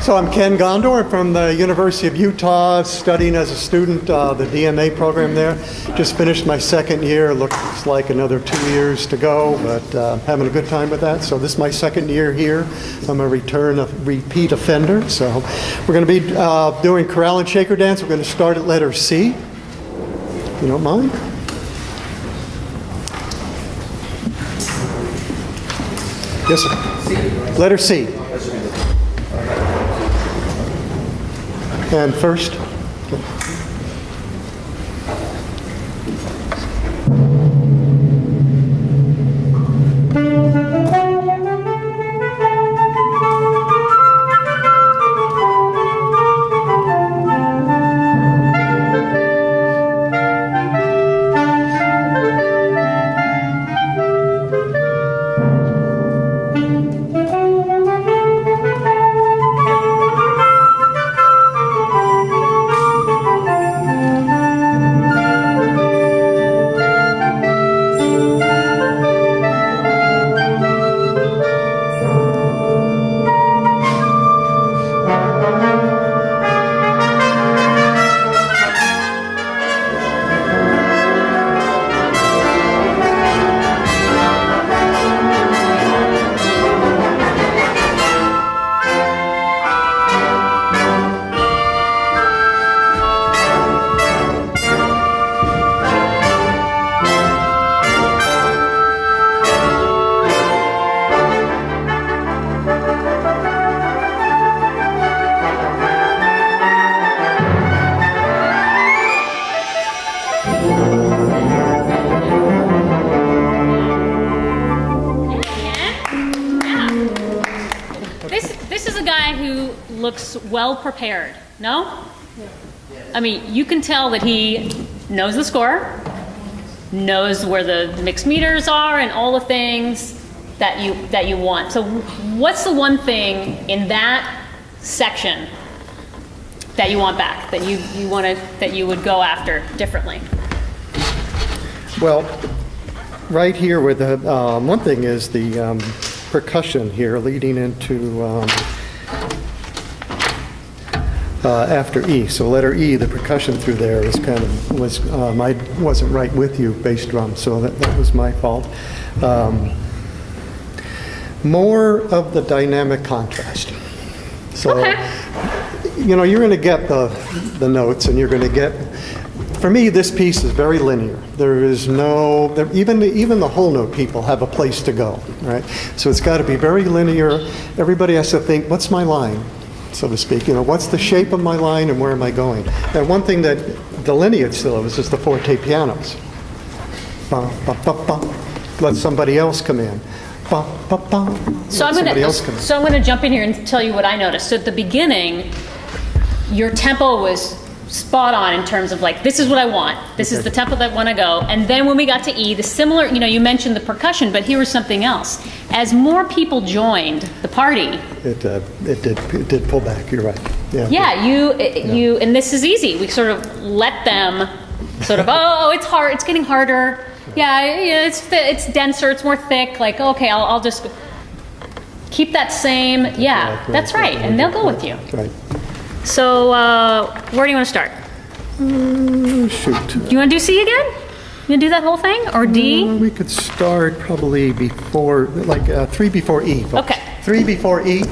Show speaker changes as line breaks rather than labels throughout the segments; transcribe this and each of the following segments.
So I'm Ken Gondor. I'm from the University of Utah, studying as a student the DMA program there. Just finished my second year. Looks like another 2 years to go, but having a good time with that. So this is my second year here. I'm a repeat offender. So we're going to be doing chorale and shaker dance. We're going to start at letter C, if you don't mind. Yes, sir. C. Letter C. And first.
Looks well prepared, no? I mean, you can tell that he knows the score, knows where the mixed meters are and all the things that you want. So what's the one thing in that section that you want back, that you would go after differently?
Well, right here with the one thing is the percussion here leading into after E. So letter E, the percussion through there is I wasn't right with you, bass drum, so that was my fault. More of the dynamic contrast. So, you know, you're going to get the notes, and you're going to get. For me, this piece is very linear. There is no, even the whole note people have a place to go, right? So it's got to be very linear. Everybody has to think, what's my line, so to speak? You know, what's the shape of my line and where am I going? And one thing that delineates still is just the forte pianos. Ba, ba, ba, ba. Let somebody else come in. Ba, ba, ba.
So I'm going to jump in here and tell you what I noticed. So at the beginning, your tempo was spot on in terms of like, this is what I want. This is the tempo that I want to go. And then when we got to E, the similar, you know, you mentioned the percussion, but here was something else. As more people joined the party,
it did pull back. You're right. Yeah.
Yeah, you, and this is easy. We sort of let them sort of, oh, it's hard. It's getting harder. Yeah, it's denser. It's more thick. Like, okay, I'll just keep that same. Yeah, that's right. And they'll go with you.
Right.
So, where do you want to start?
Shoot.
Do you want to do C again? You want to do that whole thing? Or D?
We could start probably before, like 3 before E. Folks.
Okay.
3 before E.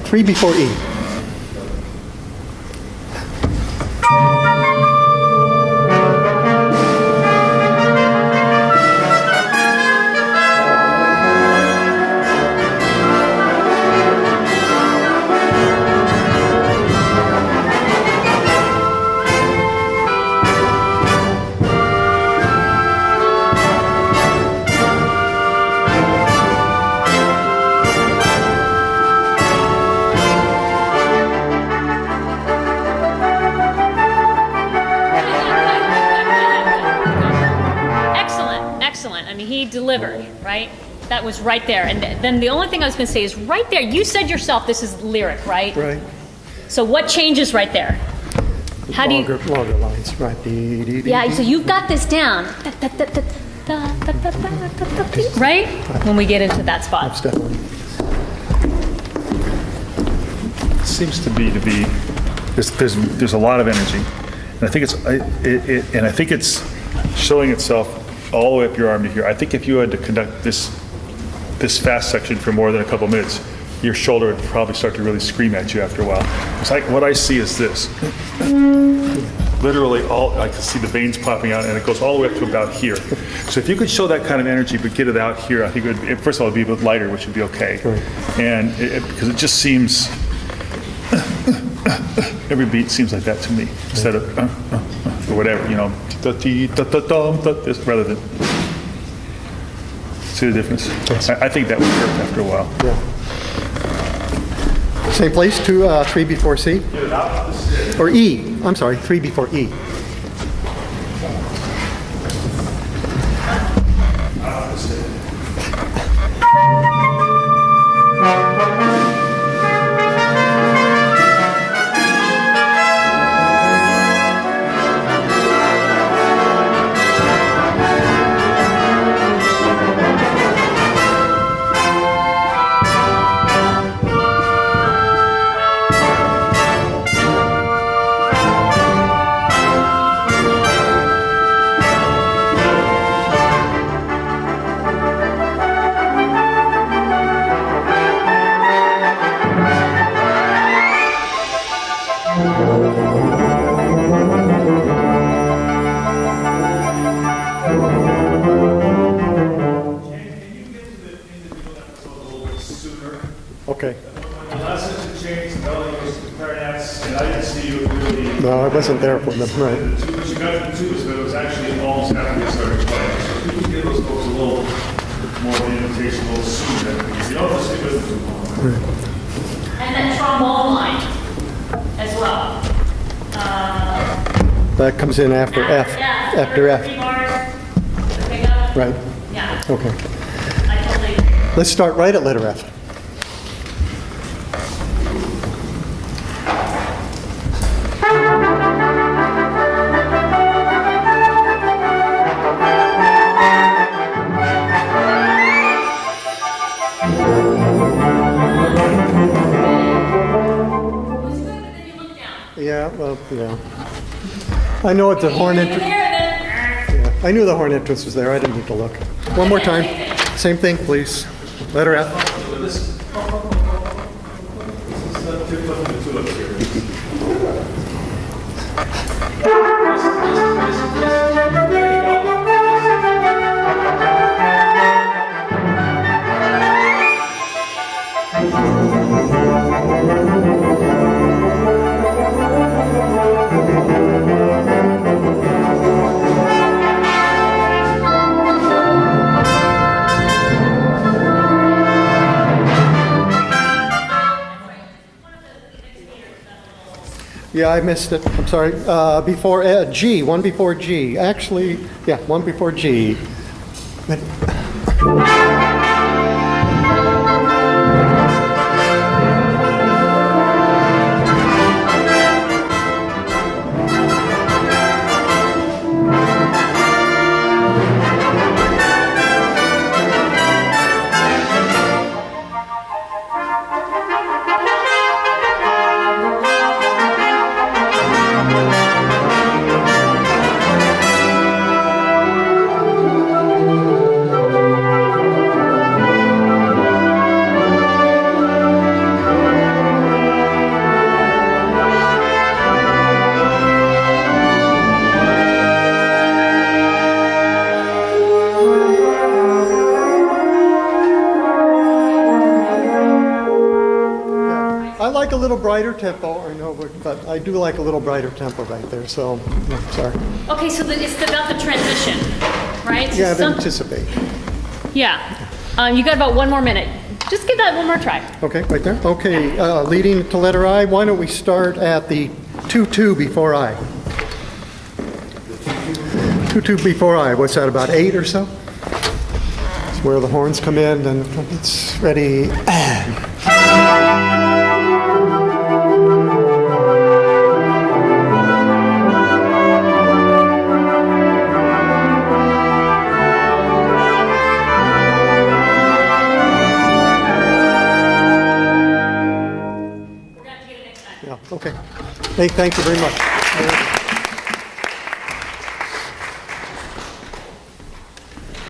Three before E.
Delivered, right? That was right there. And then the only thing I was going to say is right there, you said yourself this is lyric, right?
Right.
So what changes right there? How
longer lines, right?
Yeah, so you've got this down. right? When we get into that spot.
That's definitely.
Seems to be, there's a lot of energy. And I think it's showing itself all the way up your arm to here. I think if you had to conduct this fast section for more than a couple minutes, your shoulder would probably start to really scream at you after a while. It's like, what I see is this. Literally I can see the veins popping out, and it goes all the way up to about here. So if you could show that kind of energy, but get it out here, I think first of all, it'd be a bit lighter, which would be okay. And because it just seems, every beat seems like that to me, instead of, or whatever, rather than, see the difference? I think that would hurt after a while.
Yeah. Same place, 3 before C? Or E, I'm sorry, 3 before E. Okay.
Last sentence changed, was clarinets, and I didn't see you really.
No, I wasn't there for them, right.
What you got from the tubas, but it was actually almost after you started playing. So if you could give those folks a little more of an invitation, a little sooner, you don't have to stick with them too long.
And then trombone line as well.
That comes in after F.
Yeah.
After F.
3 bars, the pickup.
Right.
Yeah,
Okay.
I totally agree.
Let's start right at letter F. Yeah, well, yeah. I know what the horn entrance. Yeah, I knew the horn entrance was there. I didn't need to look. One more time. Same thing, please. Letter F. Yeah, I missed it. I'm sorry. Before G, one before G. Actually, yeah, one before G. But- I like a little brighter tempo, I know, but I do like a little brighter tempo right there, so, yeah, sorry.
Okay, so it's about the transition, right? So
Yeah, I
some-
anticipate.
Yeah. You got about 1 more minute. Just give that one more try.
Okay, right there. Okay, leading to letter I, why don't we start at the 2-2 before I? 2-2 before I, what's that, about 8 or so? That's where the horns come in, and it's ready. Yeah, okay. Thank you very much.